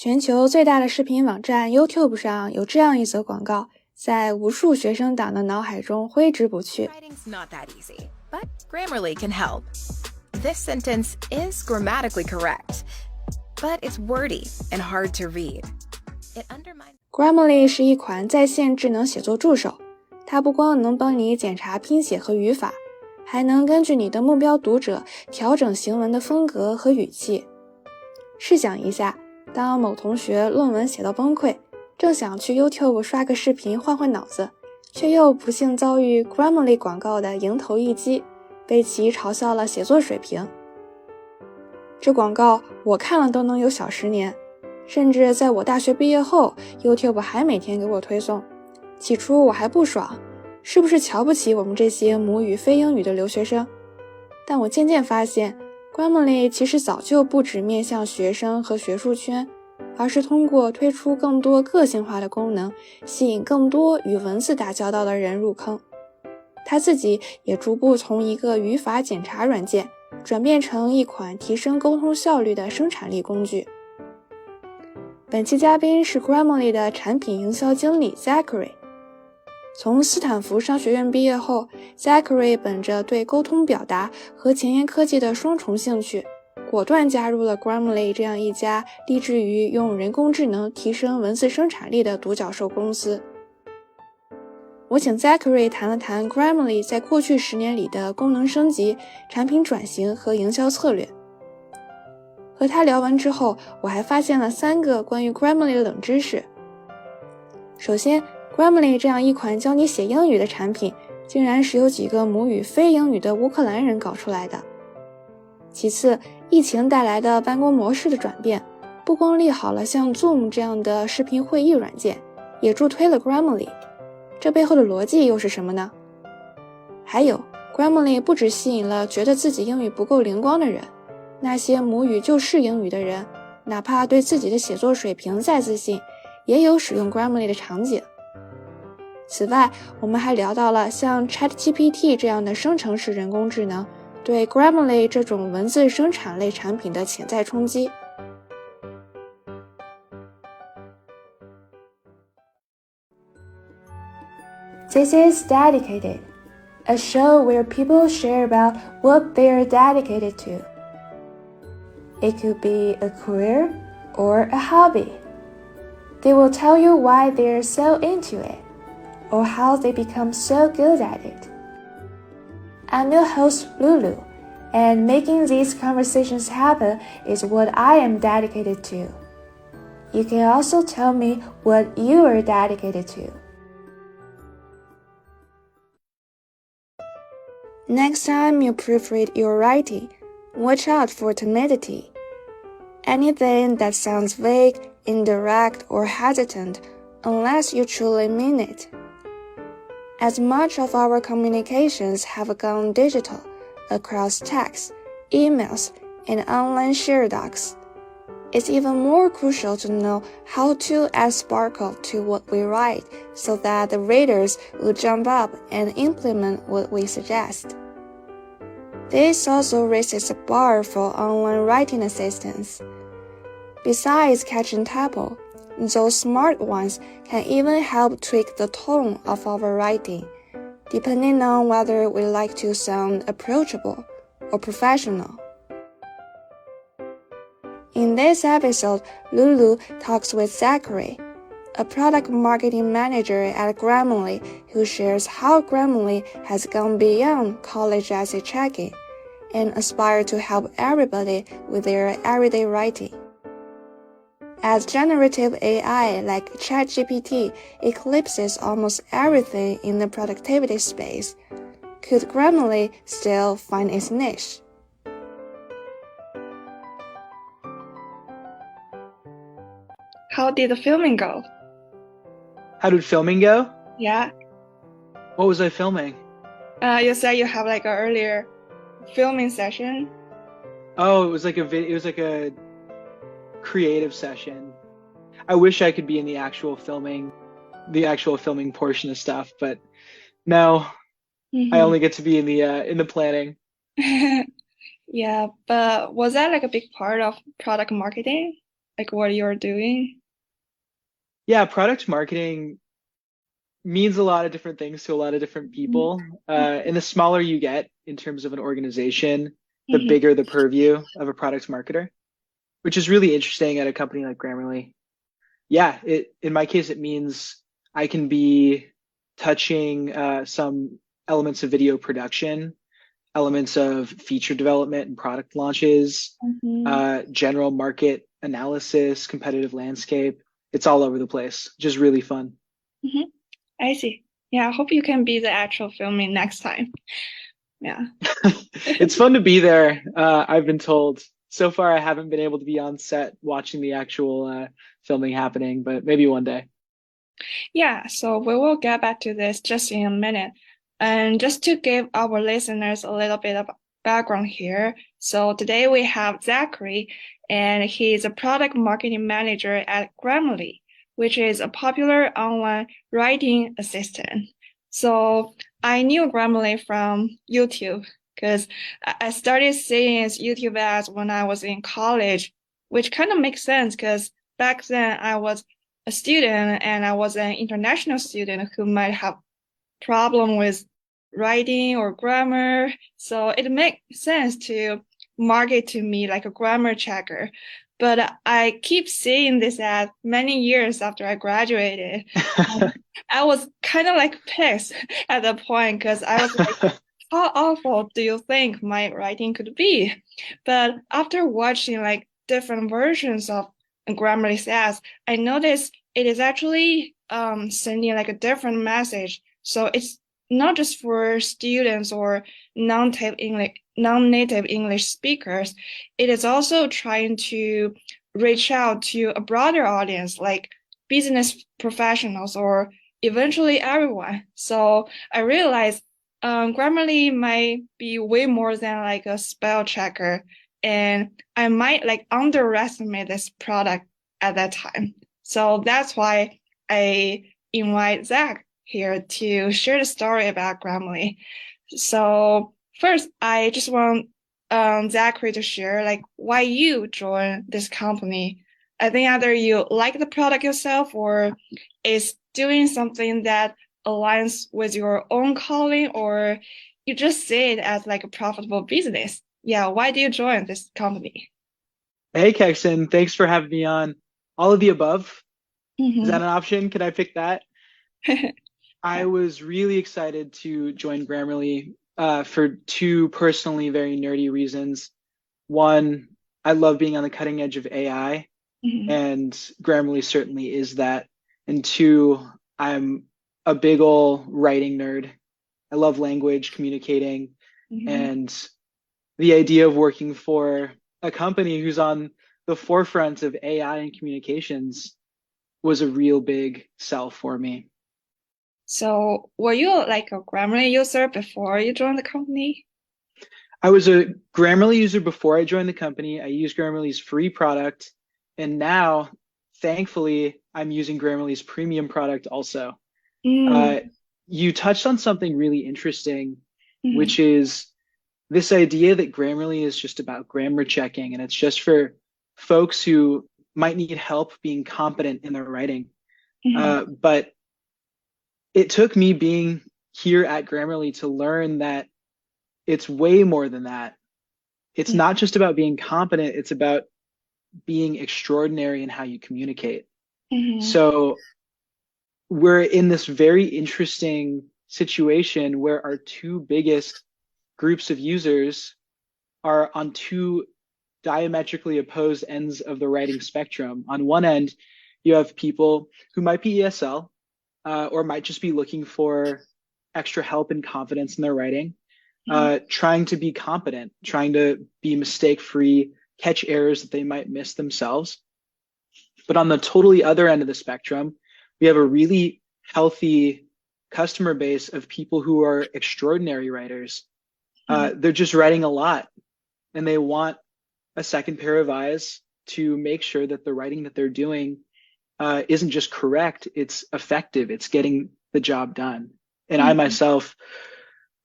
全球最大的视频网站 YouTube 上有这样一则广告，在无数学生党的脑海中挥之不去。 Writing's not that easy, but Grammarly can help. This sentence is grammatically correct, but it's wordy and hard to read. It undermines... Grammarly 是一款在线智能写作助手，它不光能帮你检查拼写和语法，还能根据你的目标读者调整行文的风格和语气。试想一下，当某同学论文写到崩溃，正想去 YouTube 刷个视频换换脑子，却又不幸遭遇 Grammarly 广告的迎头一击，被其嘲笑了写作水平。这广告我看了都能有小10年，甚至在我大学毕业后 YouTube 还每天给我推送。起初我还不爽，是不是瞧不起我们这些母语非英语的留学生？但我渐渐发现Grammarly 其实早就不只面向学生和学术圈，而是通过推出更多个性化的功能，吸引更多与文字打交道的人入坑。他自己也逐步从一个语法检查软件转变成一款提升沟通效率的生产力工具。本期嘉宾是 Grammarly 的产品营销经理 Zachary。从斯坦福商学院毕业后， Zachary 本着对沟通表达和前沿科技的双重兴趣，果断加入了 Grammarly 这样一家立志于用人工智能提升文字生产力的独角兽公司。我请 Zachary 谈了谈 Grammarly 在过去10年里的功能升级、产品转型和营销策略。和他聊完之后，我还发现了3个关于 Grammarly 的冷知识。首先， Grammarly 这样一款教你写英语的产品，竟然是由几个母语非英语的乌克兰人搞出来的。其次，疫情带来的办公模式的转变，不光利好了像 Zoom 这样的视频会议软件，也助推了 Grammarly。这背后的逻辑又是什么呢？还有， Grammarly 不只吸引了觉得自己英语不够灵光的人，那些母语就是英语的人，哪怕对自己的写作水平再自信，也有使用 Grammarly 的场景。此外，我们还聊到了像 ChatGPT 这样的生成式人工智能对 Grammarly 这种文字生产类产品的潜在冲击。This is Dedicated, a show where people share about what they are dedicated to. It could be a career or a hobby. They will tell you why they are so into it, or how they become so good at it. I'm your host, Lulu, and making these conversations happen is what I am dedicated to. You can also tell me what you are dedicated to. Next time you proofread your writing, watch out for timidity. Anything that sounds vague, indirect, or hesitant, unless you truly mean it. As much of our communications have gone digital, across texts, emails, and online share docs, it's even more crucial to know how to add sparkle to what we write so that the readers will jump up and implement what we suggest. This also raises the bar for online writing assistants. Besides catching tempo, those smart ones can even help tweak the tone of our writing, depending on whether we like to sound approachable or professional. In this episode, Lulu talks with Zachary, a product marketing manager at Grammarly who shares how Grammarly has gone beyond college essay checking and aspire to help everybody with their everyday writing. As generative AI like ChatGPT eclipses almost everything in the productivity space, could Grammarly still find its niche? How did the filming go? How did filming go? Yeah. What was I filming? You said you have like an earlier filming session. Oh, it was like a creative session. I wish I could be in the actual filming portion of stuff, but no, I only get to be in the planning. Yeah, but was that like a big part of product marketing? like what you're doing? Yeah, product marketing means a lot of different things to a lot of different people. And the smaller you get in terms of an organization, the bigger the purview of a product marketer, which is really interesting at a company like Grammarly. Yeah, in my case, it means I can be touching some elements of video production, elements of feature development and product launches, general market analysis, competitive landscape. It's all over the place, just really fun. I see. Yeah, I hope you can be the actual filming next time. Yeah. It's fun to be there. I've been told. So far, I haven't been able to be on set watching the actual filming happening, but maybe one day. Yeah, so we will get back to this just in a minute. And just to give our listeners a little bit of background here. So today we have Zachary, and he's a product marketing manager at Grammarly, which is a popular online writing assistant. So I knew Grammarly from YouTube because I started seeing his YouTube ads when I was in college, which kind of makes sense because back then I was a student and I was an international student who might have problem with writing or grammar. So it makes sense to market to me like a grammar checker. But I keep seeing this ad many years after I graduated. I was kind of like pissed at the point because I was like, how awful do you think my writing could be? But after watching like different versions of Grammarly ads, I noticed it is actually sending like a different message. So it's not just for students or non-native English speakers. It is also trying to reach out to a broader audience like business professionals or eventually everyone. So I realized Grammarly might be way more than like a spell checker, and I might like underestimate this product at that time. So that's why I invite Zach here to share the story about Grammarly. So first, I just want Zachary to share like why you joined this company. I think either you like the product yourself or it's doing something that aligns with your own calling, or you just see it as like a profitable business. Yeah, why do you join this company? Hey, Kexon, thanks for having me on. All of the above. Is that an option? Can I pick that? I was really excited to join Grammarly for two personally very nerdy reasons. One, I love being on the cutting edge of AI, and Grammarly certainly is that. And two, I'm a big ol' writing nerd. I love language, communicating, and the idea of working for a company who's on the forefront of AI and communications was a real big sell for me. So were you like a Grammarly user before you joined the company? I was a Grammarly user before I joined the company. I used Grammarly's free product, and now, thankfully, I'm using Grammarly's premium product also. You touched on something really interesting, which is this idea that Grammarly is just about grammar checking, and it's just for folks who might need help being competent in their writing. But it took me being here at Grammarly to learn that it's way more than that. It's not just about being competent, it's about being extraordinary in how you communicate. So we're in this very interesting situation where our two biggest groups of users are on two diametrically opposed ends of the writing spectrum. On one end, you have people who might be ESL or might just be looking for extra help and confidence in their writing, trying to be competent, trying to be mistake-free, catch errors that they might miss themselves. But on the totally other end of the spectrum, we have a really healthy customer base of people who are extraordinary writers. They're just writing a lot, and they want a second pair of eyes to make sure that the writing that they're doing isn't just correct, it's effective, it's getting the job done. And I myself,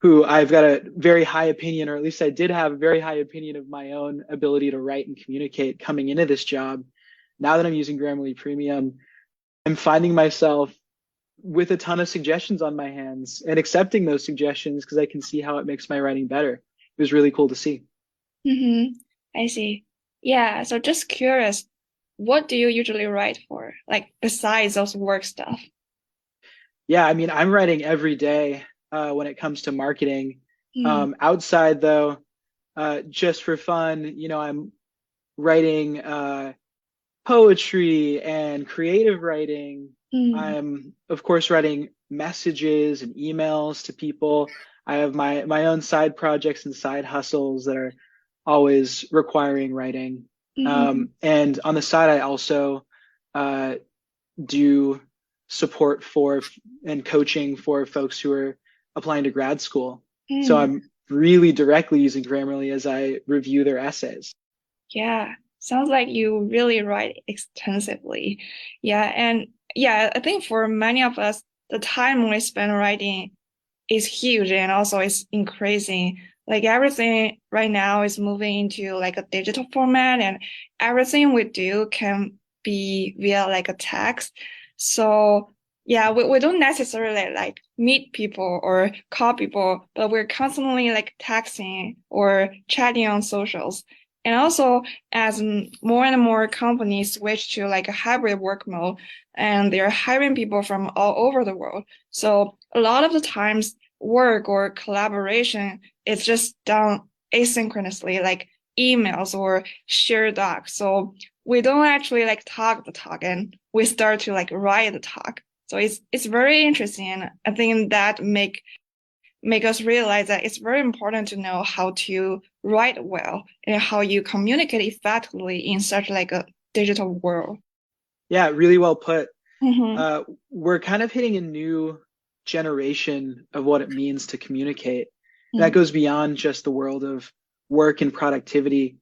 who I've got a very high opinion, or at least I did have a very high opinion of my own ability to write and communicate coming into this job, now that I'm using Grammarly Premium, I'm finding myself with a ton of suggestions on my hands and accepting those suggestions because I can see how it makes my writing better. It was really cool to see. I see. Yeah, so just curious, what do you usually write for? Like besides those work stuff? Yeah, I mean, I'm writing every day when it comes to marketing. Outside though, just for fun, I'm writing poetry and creative writing. I'm, of course, writing messages and emails to people. I have my own side projects and side hustles that are always requiring writing. And on the side, I also do support for and coaching for folks who are applying to grad school. So I'm really directly using Grammarly as I review their essays. Yeah, sounds like you really write extensively. Yeah, and yeah, I think for many of us, the time we spend writing is huge and also it's increasing. Like everything right now is moving into like a digital format and everything we do can be via like a text. So yeah, we don't necessarily like meet people or call people, but we're constantly like texting or chatting on socials. And also as more and more companies switch to like a hybrid work mode and they're hiring people from all over the world. So a lot of the times work or collaboration is just done asynchronously, like emails or shared docs. So we don't actually like talk the talk and we start to like write the talk. So it's very interesting. And I think that make us realize that it's very important to know how to write well and how you communicate effectively in such like a digital world. Yeah, really well put. We're kind of hitting a new generation of what it means to communicate. That goes beyond just the world of work and productivity.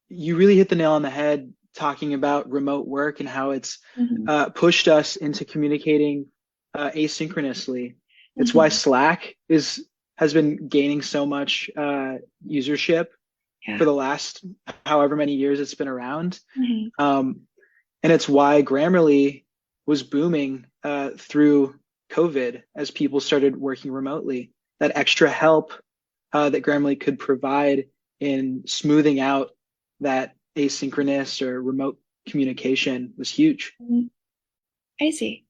You really hit the nail on the head talking about remote work and how it's pushed us into communicating asynchronously. It's why Slack has been gaining so much usership for the last however many years it's been around. And it's why Grammarly was booming through COVID as people started working remotely. That extra help that Grammarly could provide in smoothing out that asynchronous or remote communication was huge. I see.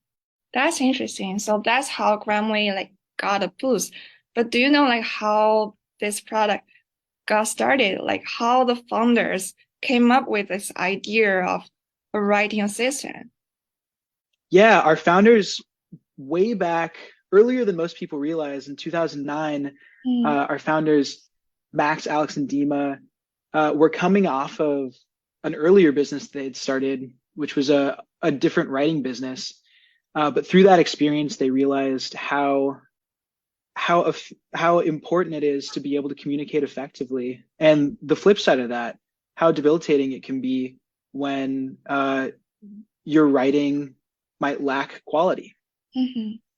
That's interesting. So that's how Grammarly like got a boost. But do you know like how this product got started? Like how the founders came up with this idea of a writing assistant? Yeah, our founders way back earlier than most people realize in 2009, our founders, Max, Alex, and Dima, were coming off of an earlier business they'd started, which was a different writing business. But through that experience, they realized how important it is to be able to communicate effectively. And the flip side of that, how debilitating it can be when your writing might lack quality.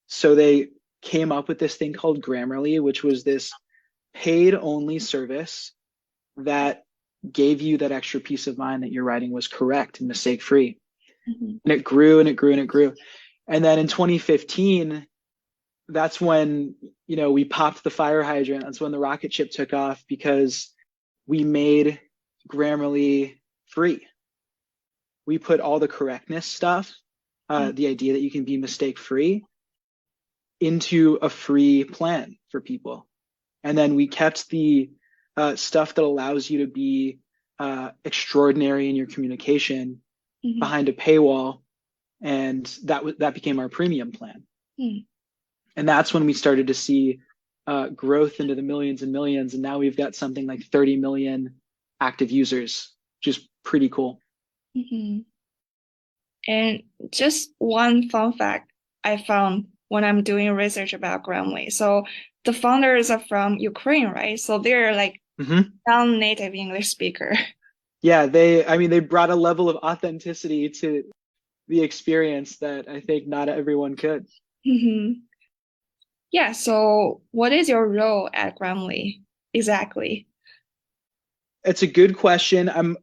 So they came up with this thing called Grammarly, which was this paid only service that gave you that extra peace of mind that your writing was correct and mistake free. And it grew and it grew and it grew. And then in 2015, that's when, we popped the fire hydrant. That's when the rocket ship took off because we made Grammarly free. We put all the correctness stuff, the idea that you can be mistake free, into a free plan for people. And then we kept the stuff that allows you to be extraordinary in your communication behind a paywall. And that became our premium plan. And that's when we started to see growth into the millions and millions. And now we've got something like 30 million active users, which is pretty cool. And just one fun fact I found when I'm doing research about Grammarly. So the founders are from Ukraine, right? So they're like non-native English speaker. Yeah, they brought a level of authenticity to the experience that I think not everyone could. Yeah, so what is your role at Grammarly exactly? It's a good question. I'm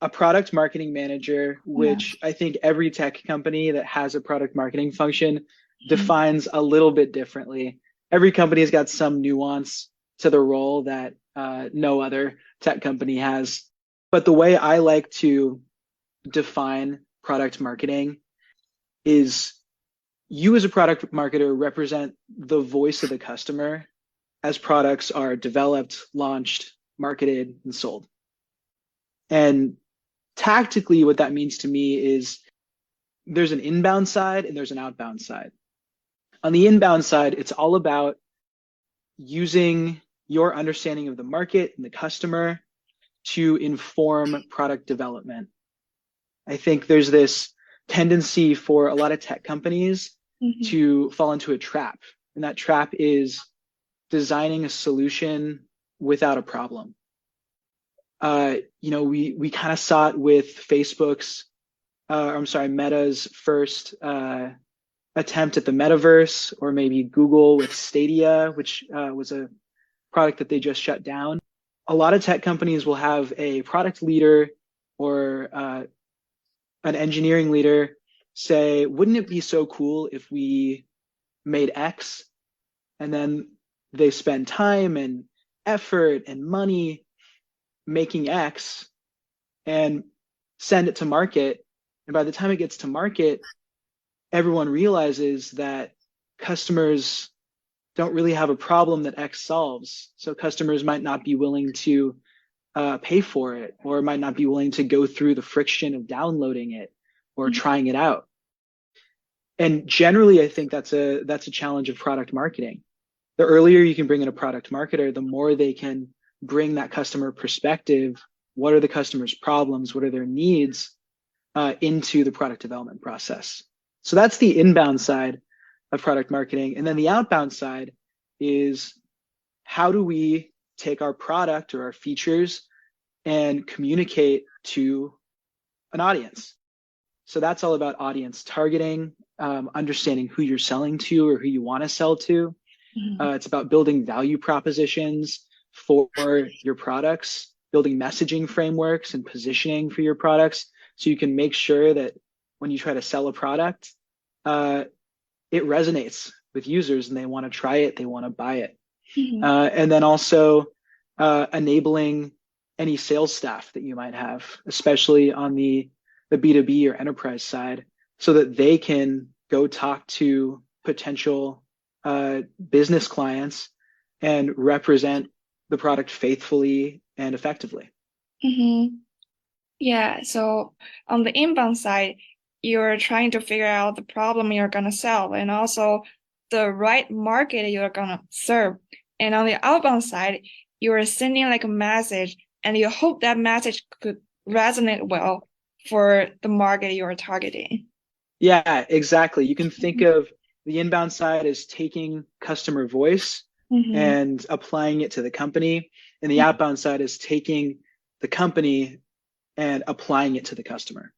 a product marketing manager, which I think every tech company that has a product marketing function defines a little bit differently. Every company's got some nuance to the role that no other tech company has. But the way I like to define product marketing is you as a product marketer represent the voice of the customer as products are developed, launched, marketed, and sold. And tactically, what that means to me is there's an inbound side and there's an outbound side. On the inbound side, it's all about using your understanding of the market and the customer to inform product development. I think there's this tendency for a lot of tech companies to fall into a trap. And that trap is designing a solution without a problem. We kind of saw it with Meta's first attempt at the metaverse, or maybe Google with Stadia, which was a product that they just shut down. A lot of tech companies will have a product leader or an engineering leader say, wouldn't it be so cool if we made X? And then they spend time and effort and money making X and send it to market. And by the time it gets to market, everyone realizes that customers don't really have a problem that X solves. So customers might not be willing to pay for it, or might not be willing to go through the friction of downloading it or trying it out. And generally, I think that's a challenge of product marketing. The earlier you can bring in a product marketer, the more they can bring that customer perspective. What are the customer's problems? What are their needs into the product development process? So that's the inbound side of product marketing. And then the outbound side is, how do we take our product or our features and communicate to an audience? So that's all about audience targeting, understanding who you're selling to or who you want to sell to. It's about building value propositions for your products, building messaging frameworks and positioning for your products, so you can make sure that when you try to sell a product, it resonates with users and they want to try it, they want to buy it. And then also enabling any sales staff that you might have, especially on the B2B or enterprise side, so that they can go talk to potential business clients and represent the product faithfully and effectively. Yeah, so on the inbound side, you're trying to figure out the problem you're going to solve and also the right market you're going to serve. And on the outbound side, you're sending like a message and you hope that message could resonate well for the market you're targeting. Yeah, exactly. You can think of the inbound side as taking customer voice and applying it to the company. And the outbound side is taking the company and applying it to the customer.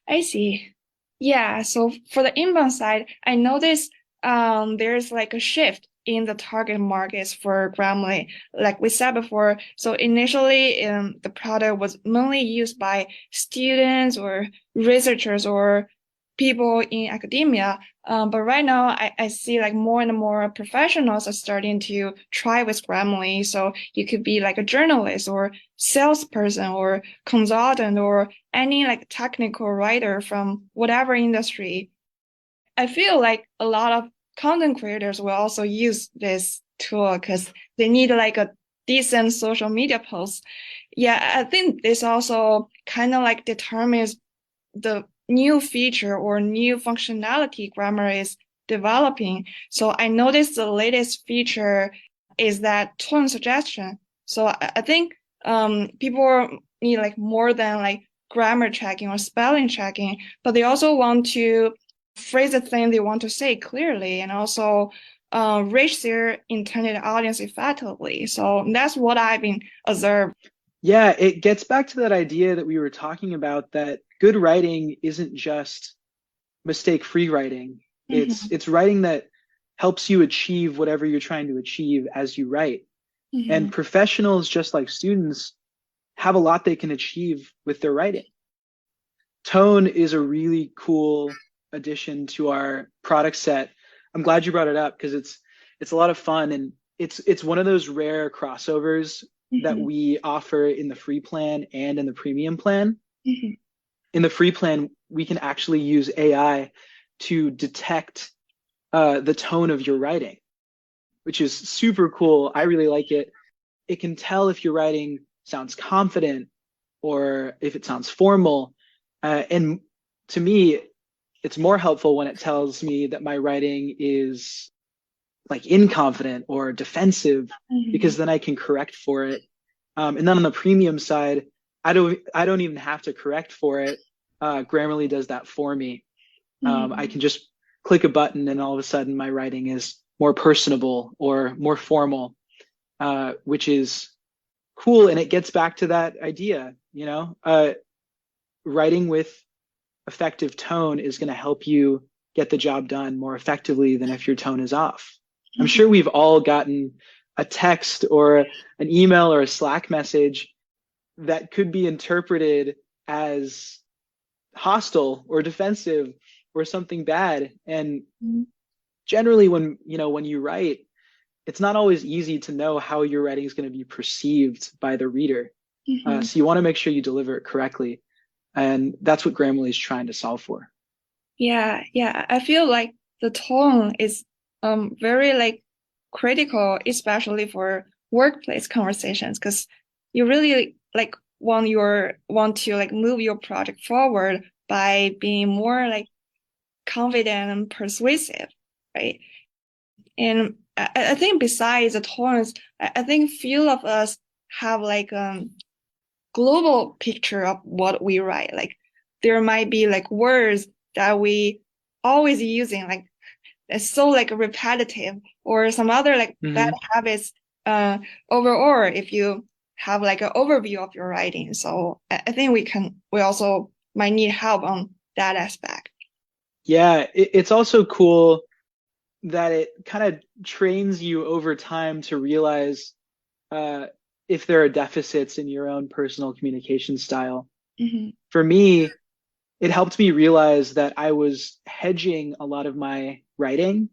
I see. Yeah, so for the inbound side, I noticed there's like a shift in the target markets for Grammarly. Like we said before, so initially the product was mainly used by students or researchers or people in academia. But right now I see like more and more professionals are starting to try with Grammarly. So you could be like a journalist or salesperson or consultant or any like technical writer from whatever industry. I feel like a lot of content creators will also use this tool because they need like a decent social media post. Yeah, I think this also kind of like determines the new feature or new functionality Grammarly is developing. So I noticed the latest feature is that tone suggestion. So I think people need like more than like grammar checking or spelling checking, but they also want to phrase the thing they want to say clearly and also reach their intended audience effectively. So that's what I've been observed. Yeah, it gets back to that idea that we were talking about, that good writing isn't just mistake-free writing. It's writing that helps you achieve whatever you're trying to achieve as you write. And professionals, just like students, have a lot they can achieve with their writing. Tone is a really cool addition to our product set. I'm glad you brought it up because it's a lot of fun, and it's one of those rare crossovers that we offer in the free plan and in the premium plan. In the free plan, we can actually use AI to detect the tone of your writing, which is super cool. I really like it. It can tell if your writing sounds confident or if it sounds formal. And to me, it's more helpful when it tells me that my writing is like inconfident or defensive, because then I can correct for it. And then on the premium side, I don't even have to correct for it. Grammarly does that for me. I can just click a button and all of a sudden my writing is more personable or more formal, which is cool. And it gets back to that idea, writing with effective tone is going to help you get the job done more effectively than if your tone is off. I'm sure we've all gotten a text or an email or a Slack message that could be interpreted as hostile or defensive or something bad. And generally when you write, it's not always easy to know how your writing is going to be perceived by the reader. So you want to make sure you deliver it correctly. And that's what Grammarly is trying to solve for. Yeah. I feel like the tone is very like critical, especially for workplace conversations, because you really like want to like move your project forward by being more like confident and persuasive, right? And I think besides the tones, I think few of us have like global picture of what we write. Like there might be like words that we always using, like it's so like repetitive, or some other like bad habits overall if you have like an overview of your writing. So I think we also might need help on that aspect. Yeah, it's also cool that it kind of trains you over time to realize if there are deficits in your own personal communication style. For me, it helped me realize that I was hedging a lot of my writing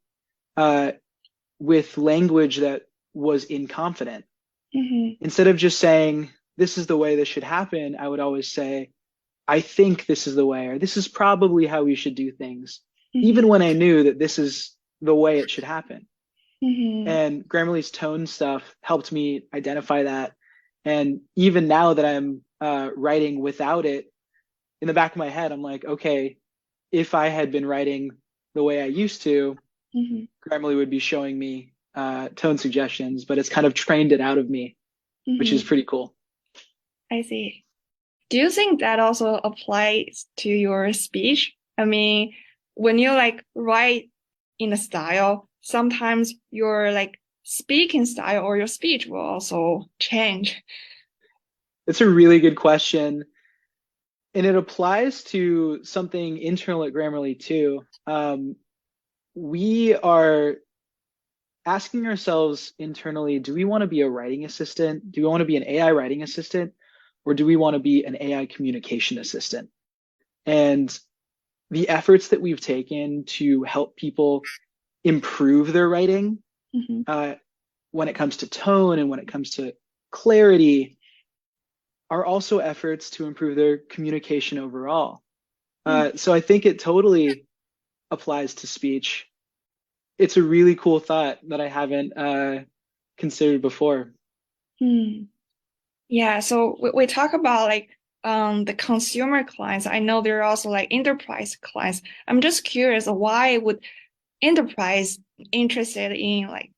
with language that was inconfident. Instead of just saying, this is the way this should happen, I would always say, I think this is the way, or this is probably how we should do things, even when I knew that this is the way it should happen. And Grammarly's tone stuff helped me identify that. And even now that I'm writing without it, in the back of my head, I'm like, okay, if I had been writing the way I used to, Grammarly would be showing me tone suggestions, but it's kind of trained it out of me, which is pretty cool. I see. Do you think that also applies to your speech? I mean, when you like write in a style, sometimes your like speaking style or your speech will also change. It's a really good question. And it applies to something internal at Grammarly too. We are asking ourselves internally, do we want to be a writing assistant? Do we want to be an AI writing assistant? Or do we want to be an AI communication assistant? And the efforts that we've taken to help people improve their writing when it comes to tone and when it comes to clarity are also efforts to improve their communication overall. So I think it totally applies to speech. It's a really cool thought that I haven't considered before. Yeah, so we talk about like the consumer clients. I know there are also like enterprise clients. I'm just curious, why would enterprise interested in like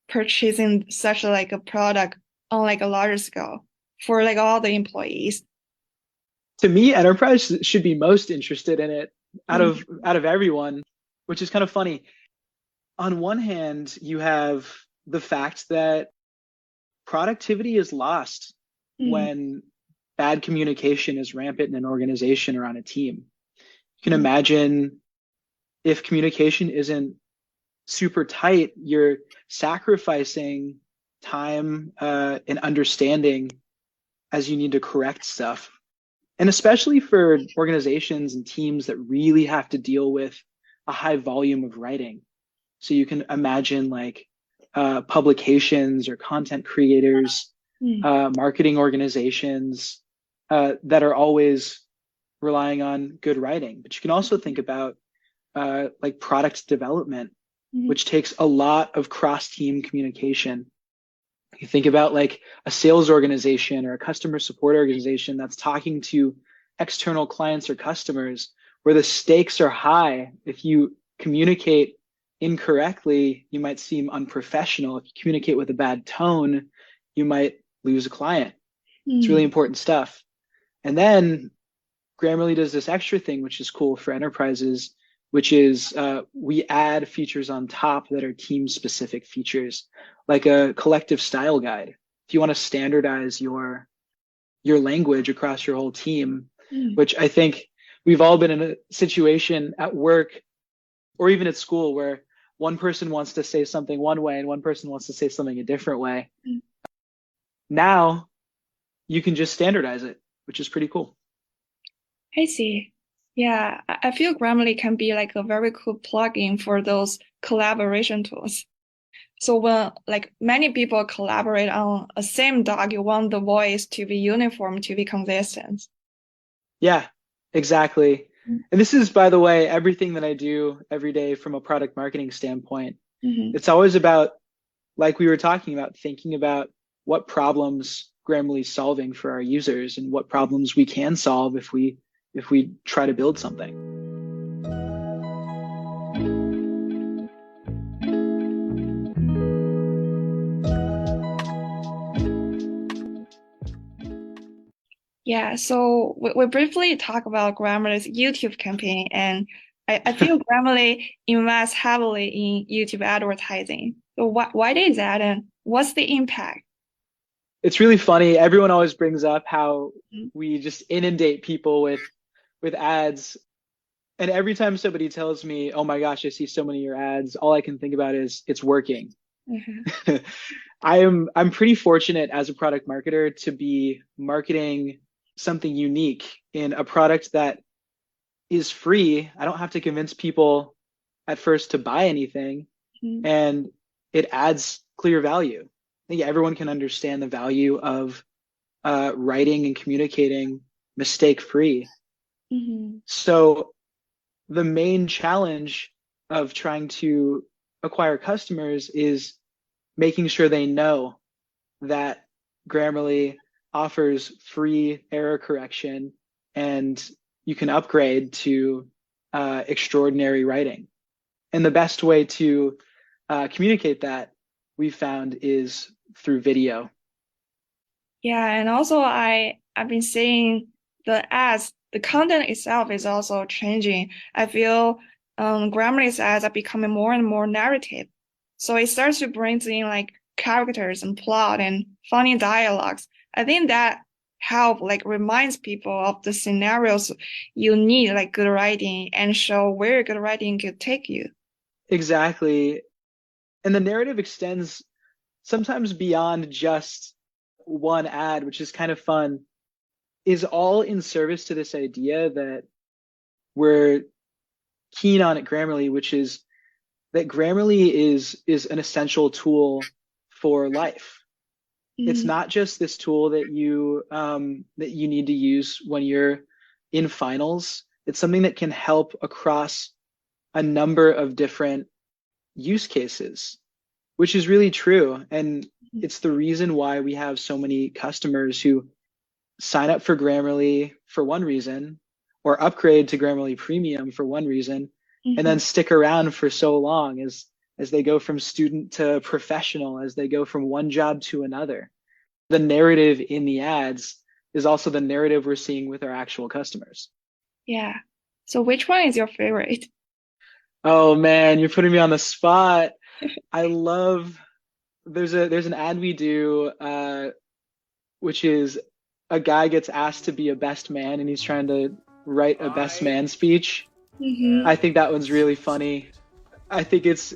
purchasing such like a product on like a larger scale for like all the employees? To me, enterprise should be most interested in it out of everyone, which is kind of funny. On one hand, you have the fact that productivity is lost when bad communication is rampant in an organization or on a team. You can imagine if communication isn't super tight, you're sacrificing time and understanding as you need to correct stuff. And especially for organizations and teams that really have to deal with a high volume of writing. So you can imagine like publications or content creators, marketing organizations that are always relying on good writing. But you can also think about like product development, which takes a lot of cross-team communication. You think about like a sales organization or a customer support organization that's talking to external clients or customers where the stakes are high. If you communicate incorrectly, you might seem unprofessional. If you communicate with a bad tone, you might lose a client. It's really important stuff. And then Grammarly does this extra thing, which is cool for enterprises, which is we add features on top that are team-specific features, like a collective style guide. If you want to standardize your language across your whole team, which I think we've all been in a situation at work or even at school where one person wants to say something one way and one person wants to say something a different way. Now you can just standardize it, which is pretty cool. I see. Yeah, I feel Grammarly can be like a very cool plugin for those collaboration tools. So when like many people collaborate on a same doc, you want the voice to be uniform, to be consistent. Yeah, exactly. And this is, by the way, everything that I do every day from a product marketing standpoint. It's always about, like we were talking about, thinking about what problems Grammarly is solving for our users and what problems we can solve if we try to build something. Yeah, so we briefly talk about Grammarly's YouTube campaign, and I feel Grammarly invests heavily in YouTube advertising. So why is that, and what's the impact? It's really funny. Everyone always brings up how we just inundate people with ads. And every time somebody tells me, oh my gosh, I see so many of your ads, all I can think about is it's working. I'm pretty fortunate as a product marketer to be marketing something unique in a product that is free. I don't have to convince people at first to buy anything, and it adds clear value. I think everyone can understand the value of writing and communicating mistake-free. So the main challenge of trying to acquire customers is making sure they know that Grammarly offers free error correction and you can upgrade to extraordinary writing. And the best way to communicate that we found is through video. Yeah, and also I've been seeing the ads, the content itself is also changing. I feel Grammarly's ads are becoming more and more narrative. So it starts to bring in like characters and plot and funny dialogues. I think that reminds people of the scenarios you need, like good writing, and show where good writing could take you. Exactly. And the narrative extends sometimes beyond just one ad, which is kind of fun, is all in service to this idea that we're keen on at Grammarly, which is that Grammarly is an essential tool for life. It's not just this tool that you need to use when you're in finals. It's something that can help across a number of different use cases, which is really true. And it's the reason why we have so many customers who sign up for Grammarly for one reason, or upgrade to Grammarly Premium for one reason, and then stick around for so long as they go from student to professional, as they go from one job to another. The narrative in the ads is also the narrative we're seeing with our actual customers. Yeah. So which one is your favorite? Oh man, you're putting me on the spot. I love, there's an ad we do, which is a guy gets asked to be a best man and he's trying to write a best man speech. I think that one's really funny. I think it's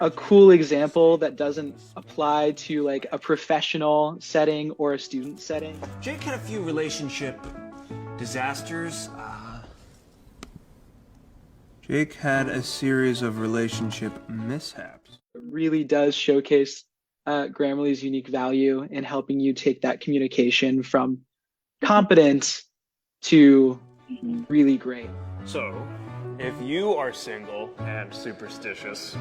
a cool example that doesn't apply to like a professional setting or a student setting. Jake had a few relationship disasters. Jake had a series of relationship mishaps. It really does showcase Grammarly's unique value in helping you take that communication from competent to really great. So, if you are single and superstitious,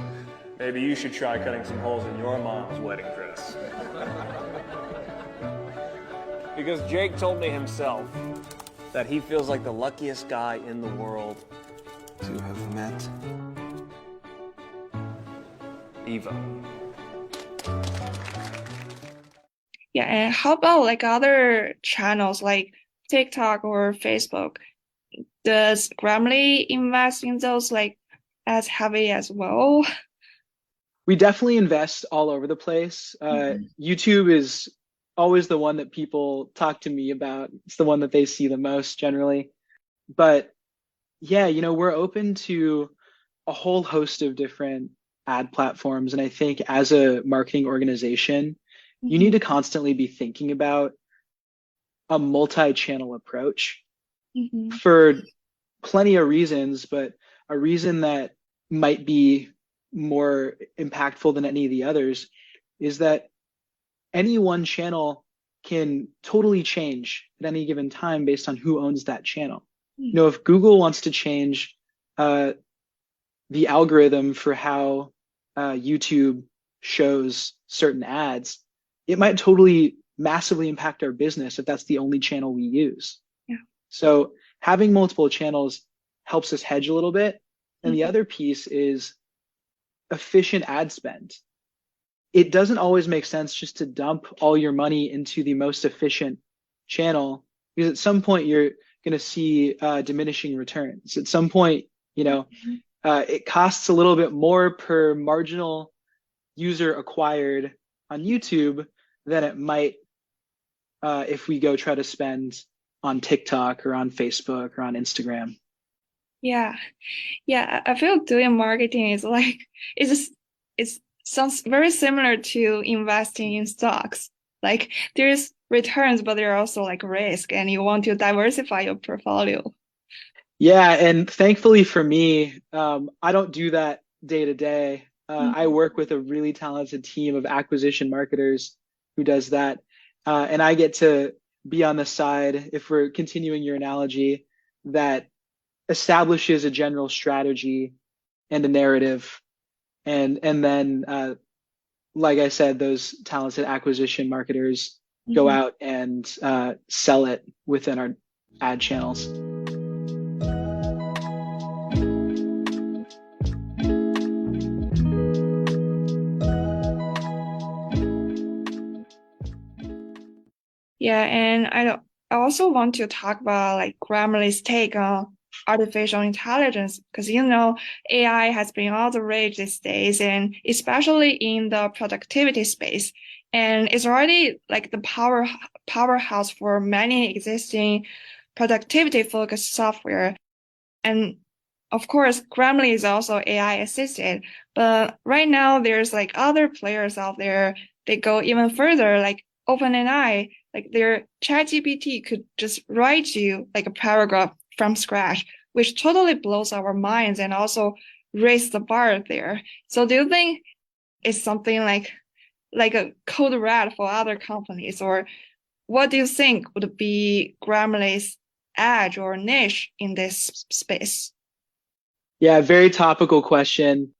maybe you should try cutting some holes in your mom's wedding dress. Because Jake told me himself that he feels like the luckiest guy in the world To have met Eva. Yeah, and how about like other channels like TikTok or Facebook? Does Grammarly invest in those like as heavy as well? We definitely invest all over the place. YouTube is always the one that people talk to me about. It's the one that they see the most generally. But yeah, you know, we're open to a whole host of different ad platforms. And I think as a marketing organization, you need to constantly be thinking about a multi-channel approach for plenty of reasons, but a reason that might be more impactful than any of the others is that any one channel can totally change at any given time based on who owns that channel. You know, if Google wants to change the algorithm for how YouTube shows certain ads, it might totally massively impact our business if that's the only channel we use. Yeah. So having multiple channels helps us hedge a little bit. And the other piece is efficient ad spend. It doesn't always make sense just to dump all your money into the most efficient channel, because at some point you're going to see diminishing returns. At some point, you know, it costs a little bit more per marginal user acquired on YouTube than it might if we go try to spend on TikTok or on Facebook or on Instagram. Yeah, I feel doing marketing is like it sounds very similar to investing in stocks. Like there's returns, but there are also like risk, and you want to diversify your portfolio. Yeah, and thankfully for me, I don't do that day to day. I work with a really talented team of acquisition marketers who does that, and I get to be on the side, if we're continuing your analogy, that establishes a general strategy and a narrative, and then like I said, those talented acquisition marketers go out and sell it within our ad channels. Yeah, and I also want to talk about like Grammarly's take on artificial intelligence, because you know AI has been all the rage these days, and especially in the productivity space, and it's already like the powerhouse for many existing productivity focused software. And of course, Grammarly is also AI assisted, but right now there's like other players out there. They go even further, like OpenAI. Like their ChatGPT could just write you like a paragraph from scratch, which totally blows our minds and also raise the bar there. So do you think it's something like a code red for other companies, or what do you think would be Grammarly's edge or niche in this space? Yeah, very topical question.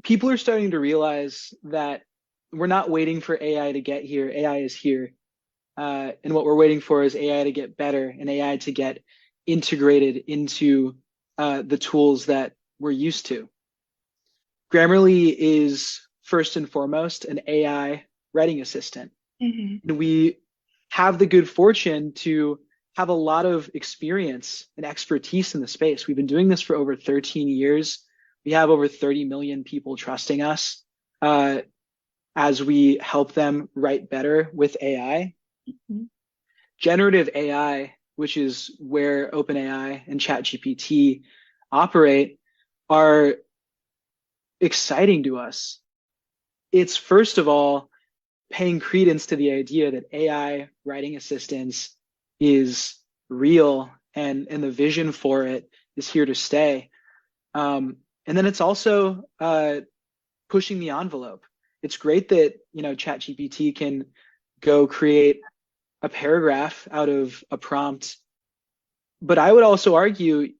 People are starting to realize that we're not waiting for AI to get here. AI is here. And what we're waiting for is AI to get better and AI to get integrated into the tools that we're used to. Grammarly is first and foremost an AI writing assistant. And we have the good fortune to have a lot of experience and expertise in the space. We've been doing this for over 13 years. We have over 30 million people trusting us as we help them write better with AI. Generative AI, which is where OpenAI and ChatGPT operate, are exciting to us. It's first of all paying credence to the idea that AI writing assistance is real and the vision for it is here to stay. And then it's also pushing the envelope. It's great that, ChatGPT can go create a paragraph out of a prompt. But I would also argue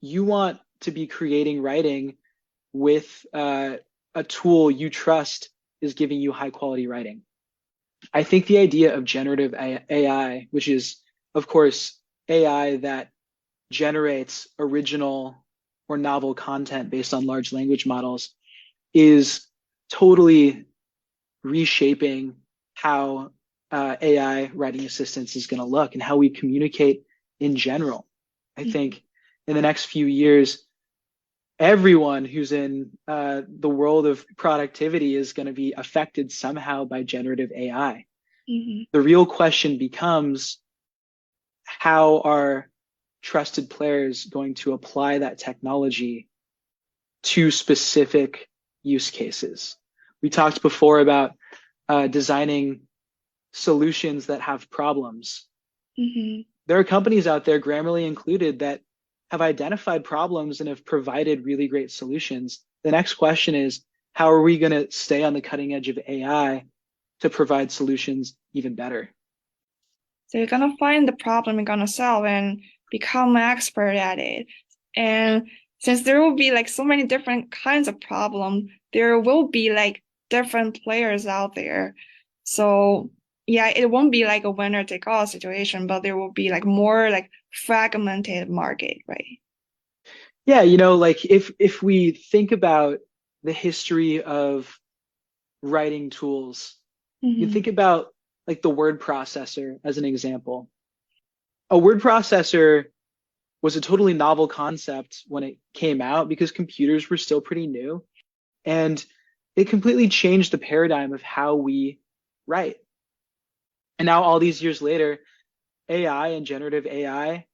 you want to be creating writing with a tool you trust is giving you high quality writing. I think the idea of generative AI, which is, of course, AI that generates original or novel content based on large language models, is totally reshaping how AI writing assistance is going to look and how we communicate in general. I think in the next few years, everyone who's in the world of productivity is going to be affected somehow by generative AI. The real question becomes, how are trusted players going to apply that technology to specific use cases? We talked before about designing solutions that have problems. There are companies out there, Grammarly included, that have identified problems and have provided really great solutions. The next question is, how are we going to stay on the cutting edge of AI to provide solutions even better? So you're going to find the problem you're going to solve and become an expert at it. And since there will be like so many different kinds of problems, there will be like different players out there. So yeah, it won't be like a winner take all situation, but there will be like more like fragmented market, right? Yeah, like if we think about the history of writing tools, you think about like the word processor as an example. A word processor was a totally novel concept when it came out because computers were still pretty new, and it completely changed the paradigm of how we write. And now all these years later, AI and generative AI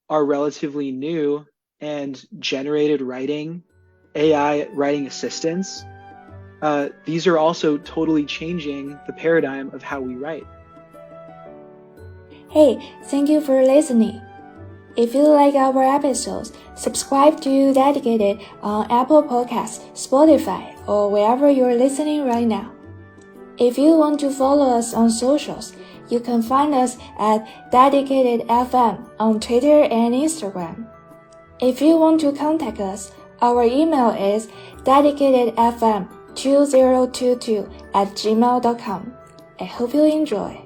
are relatively new, and generated writing, AI writing assistants, these are also totally changing the paradigm of how we write. Hey, thank you for listening. If you like our episodes, subscribe to Dedicated on Apple Podcasts, Spotify, or wherever you're listening right now. If you want to follow us on socials, you can find us at Dedicated FM on Twitter and Instagram. If you want to contact us, our email is dedicatedfm2022@gmail.com. I hope you enjoy.